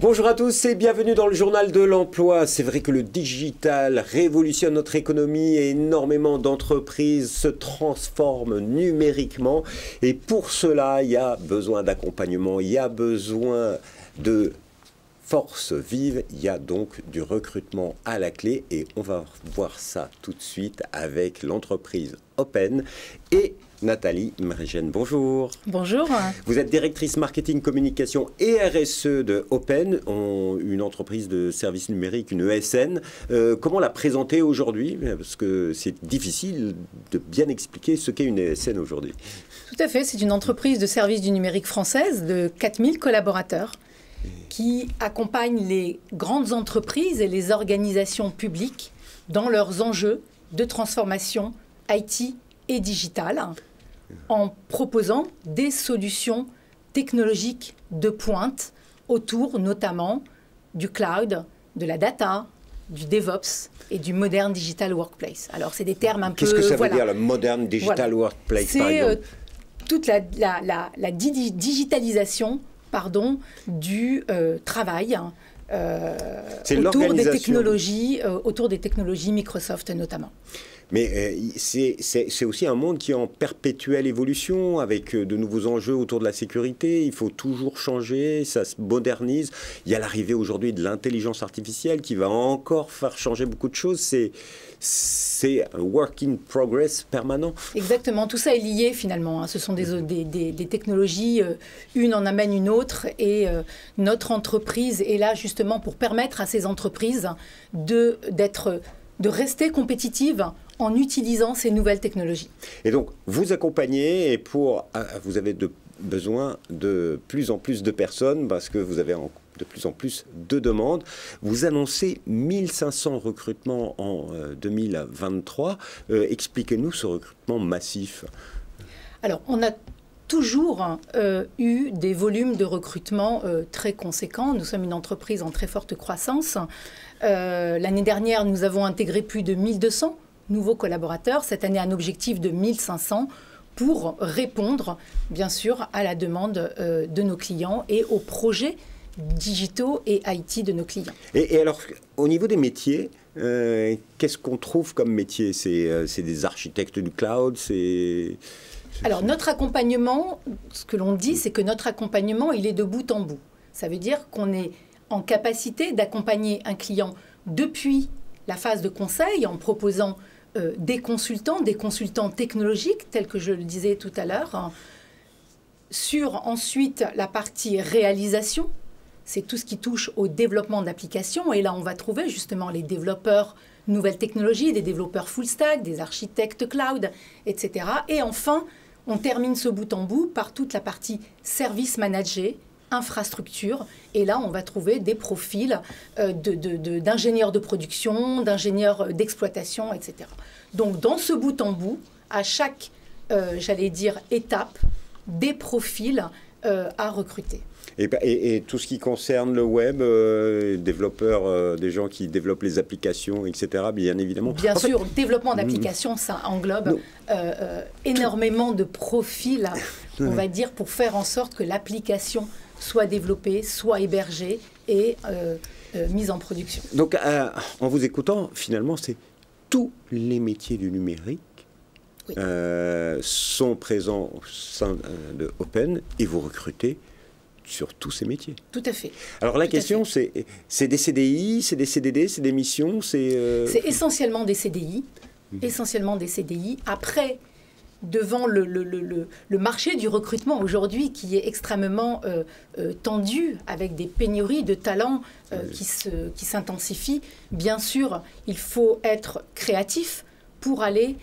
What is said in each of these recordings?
Bonjour à tous et bienvenue dans le journal de l'emploi. C'est vrai que le digital révolutionne notre économie et énormément d'entreprises se transforment numériquement. Et pour cela, il y a besoin d'accompagnement, il y a besoin de force vive, il y a donc du recrutement à la clé. Et on va voir ça tout de suite avec l'entreprise Open et Nathalie Mregen. Bonjour. Bonjour. Vous êtes directrice marketing, communication et RSE de Open, une entreprise de services numériques, une ESN. Comment la présenter aujourd'hui? Parce que c'est difficile de bien expliquer ce qu'est une ESN aujourd'hui. Tout à fait. C'est une entreprise de services du numérique française de 4000 collaborateurs qui accompagne les grandes entreprises et les organisations publiques dans leurs enjeux de transformation IT et digitale, en proposant des solutions technologiques de pointe autour notamment du cloud, de la data, du DevOps et du Modern Digital Workplace. Alors, c'est des termes un peu... Qu'est-ce que ça veut dire, le Modern Digital Workplace, par exemple? C'est toute la digitalisation du travail autour des technologies Microsoft notamment. Mais c'est aussi un monde qui est en perpétuelle évolution, avec de nouveaux enjeux autour de la sécurité. Il faut toujours changer, ça se modernise. Il y a l'arrivée aujourd'hui de l'intelligence artificielle qui va encore faire changer beaucoup de choses. C'est un work in progress permanent. Exactement, tout ça est lié finalement. Ce sont des technologies, une en amène une autre. Et notre entreprise est là justement pour permettre à ces entreprises de rester compétitives en utilisant ces nouvelles technologies. Et donc, vous accompagnez et vous avez besoin de plus en plus de personnes parce que vous avez de plus en plus de demandes. Vous annoncez 1500 recrutements en 2023. Expliquez-nous ce recrutement massif. Alors, on a toujours eu des volumes de recrutement très conséquents. Nous sommes une entreprise en très forte croissance. L'année dernière, nous avons intégré plus de 1200 nouveaux collaborateurs. Cette année, un objectif de 1500 pour répondre, bien sûr, à la demande de nos clients et aux projets digitaux et IT de nos clients. Et alors, au niveau des métiers, qu'est-ce qu'on trouve comme métier? C'est des architectes du cloud, Alors, notre accompagnement, ce que l'on dit, c'est que notre accompagnement, il est de bout en bout. Ça veut dire qu'on est en capacité d'accompagner un client depuis la phase de conseil en proposant des consultants technologiques, tels que je le disais tout à l'heure, sur ensuite la partie réalisation. C'est tout ce qui touche au développement d'applications. Et là, on va trouver justement les développeurs nouvelles technologies, des développeurs full stack, des architectes cloud, etc. Et enfin, on termine ce bout en bout par toute la partie service managé, infrastructure. Et là, on va trouver des profils d'ingénieurs de production, d'ingénieurs d'exploitation, etc. Donc, dans ce bout en bout, à chaque, j'allais dire, étape, des profils à recruter. Et tout ce qui concerne le web, développeurs, des gens qui développent les applications, etc., bien évidemment. Bien sûr, le développement d'applications, ça englobe énormément de profils, on va dire, pour faire en sorte que l'application soit développée, soit hébergée et mise en production. Donc, en vous écoutant, finalement, c'est tous les métiers du numérique sont présents au sein de Open et vous recrutez sur tous ces métiers. Tout à fait. Alors la question, c'est des CDI, c'est des CDD, c'est des missions, c'est essentiellement des CDI. Essentiellement des CDI. Après, devant le marché du recrutement aujourd'hui qui est extrêmement tendu, avec des pénuries de talents qui s'intensifient, bien sûr, il faut être créatif pour aller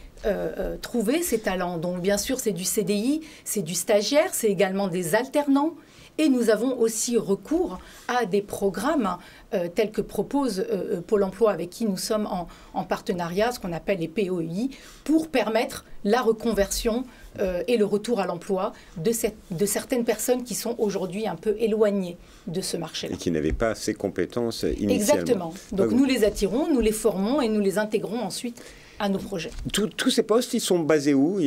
trouver ces talents. Donc, bien sûr, c'est du CDI, c'est du stagiaire, c'est également des alternants. Et nous avons aussi recours à des programmes tels que propose Pôle emploi, avec qui nous sommes en partenariat, ce qu'on appelle les POI, pour permettre la reconversion et le retour à l'emploi de certaines personnes qui sont aujourd'hui un peu éloignées de ce marché-là. Et qui n'avaient pas ces compétences initialement. Exactement. Donc nous les attirons, nous les formons et nous les intégrons ensuite à nos projets. Tous ces postes, ils sont basés où?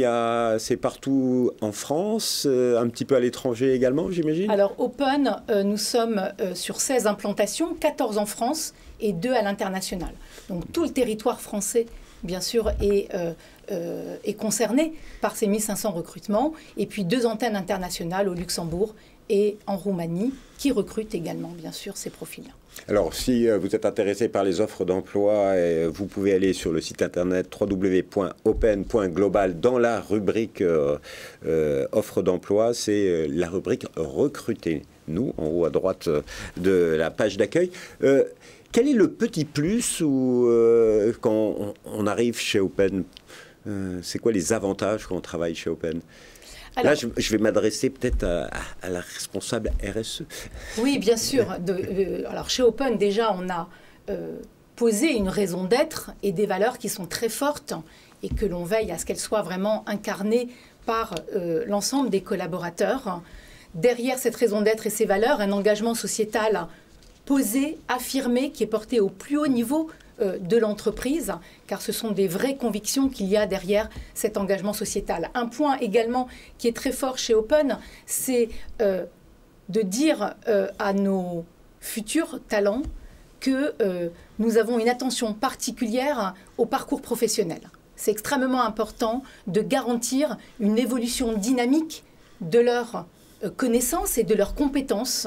C'est partout en France, un petit peu à l'étranger également, j'imagine? Alors, Open, nous sommes sur 16 implantations, 14 en France et 2 à l'international. Donc, tout le territoire français, bien sûr, est concerné par ces 1500 recrutements. Et puis, 2 antennes internationales au Luxembourg et en Roumanie, qui recrutent également, bien sûr, ces profils-là. Alors, si vous êtes intéressé par les offres d'emploi, vous pouvez aller sur le site internet www.open.global dans la rubrique offres d'emploi. C'est la rubrique Recrutez-nous, en haut à droite de la page d'accueil. Quel est le petit plus quand on arrive chez Open? C'est quoi les avantages quand on travaille chez Open? Alors, là, je vais m'adresser peut-être à la responsable RSE. Oui, bien sûr. Alors, chez Open, déjà, on a posé une raison d'être et des valeurs qui sont très fortes et que l'on veille à ce qu'elles soient vraiment incarnées par l'ensemble des collaborateurs. Derrière cette raison d'être et ces valeurs, un engagement sociétal posé, affirmé, qui est porté au plus haut niveau de l'entreprise, car ce sont des vraies convictions qu'il y a derrière cet engagement sociétal. Un point également qui est très fort chez Open, c'est de dire à nos futurs talents que nous avons une attention particulière au parcours professionnel. C'est extrêmement important de garantir une évolution dynamique de leurs connaissances et de leurs compétences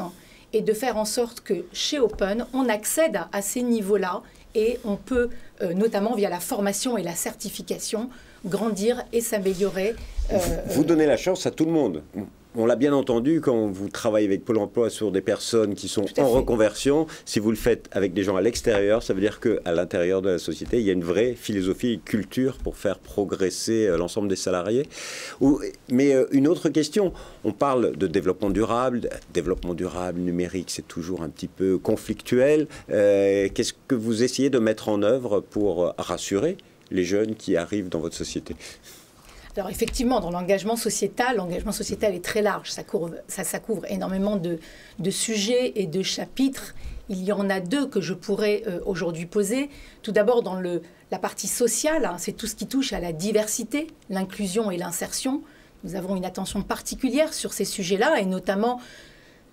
et de faire en sorte que chez Open, on accède à ces niveaux-là et on peut, notamment via la formation et la certification, grandir et s'améliorer. Vous donnez la chance à tout le monde. On l'a bien entendu, quand vous travaillez avec Pôle emploi sur des personnes qui sont en reconversion, si vous le faites avec des gens à l'extérieur, ça veut dire qu'à l'intérieur de la société, il y a une vraie philosophie et culture pour faire progresser l'ensemble des salariés. Mais une autre question, on parle de développement durable numérique, c'est toujours un petit peu conflictuel. Qu'est-ce que vous essayez de mettre en œuvre pour rassurer les jeunes qui arrivent dans votre société ? Alors effectivement, dans l'engagement sociétal est très large. Ça couvre énormément de sujets et de chapitres. Il y en a 2 que je pourrais aujourd'hui poser. Tout d'abord, dans la partie sociale, c'est tout ce qui touche à la diversité, l'inclusion et l'insertion. Nous avons une attention particulière sur ces sujets-là, et notamment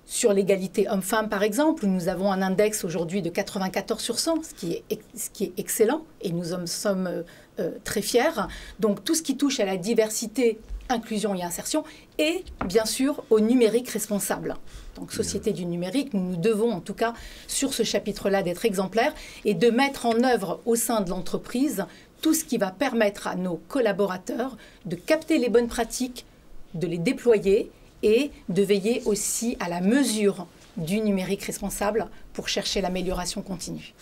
sur l'égalité homme-femme, par exemple, où nous avons un index aujourd'hui de 94 sur 100, ce qui est excellent, et nous en sommes très fiers. Donc tout ce qui touche à la diversité, inclusion et insertion, et bien sûr au numérique responsable. Donc société du numérique, nous devons en tout cas sur ce chapitre-là d'être exemplaires et de mettre en œuvre au sein de l'entreprise tout ce qui va permettre à nos collaborateurs de capter les bonnes pratiques, de les déployer et de veiller aussi à la mesure du numérique responsable pour chercher l'amélioration continue.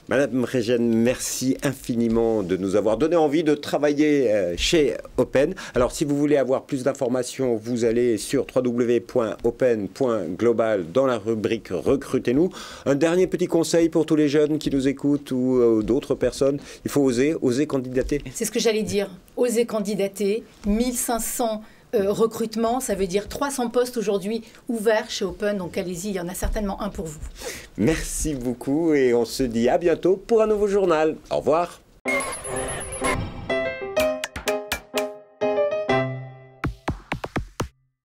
Madame Régène, merci infiniment de nous avoir donné envie de travailler chez Open. Alors, si vous voulez avoir plus d'informations, vous allez sur www.open.global dans la rubrique « Recrutez-nous ». Un dernier petit conseil pour tous les jeunes qui nous écoutent ou d'autres personnes. Il faut oser candidater. C'est ce que j'allais dire. Oser candidater. 1500 recrutement, ça veut dire 300 postes aujourd'hui ouverts chez Open, donc allez-y, il y en a certainement un pour vous. Merci beaucoup et on se dit à bientôt pour un nouveau journal. Au revoir.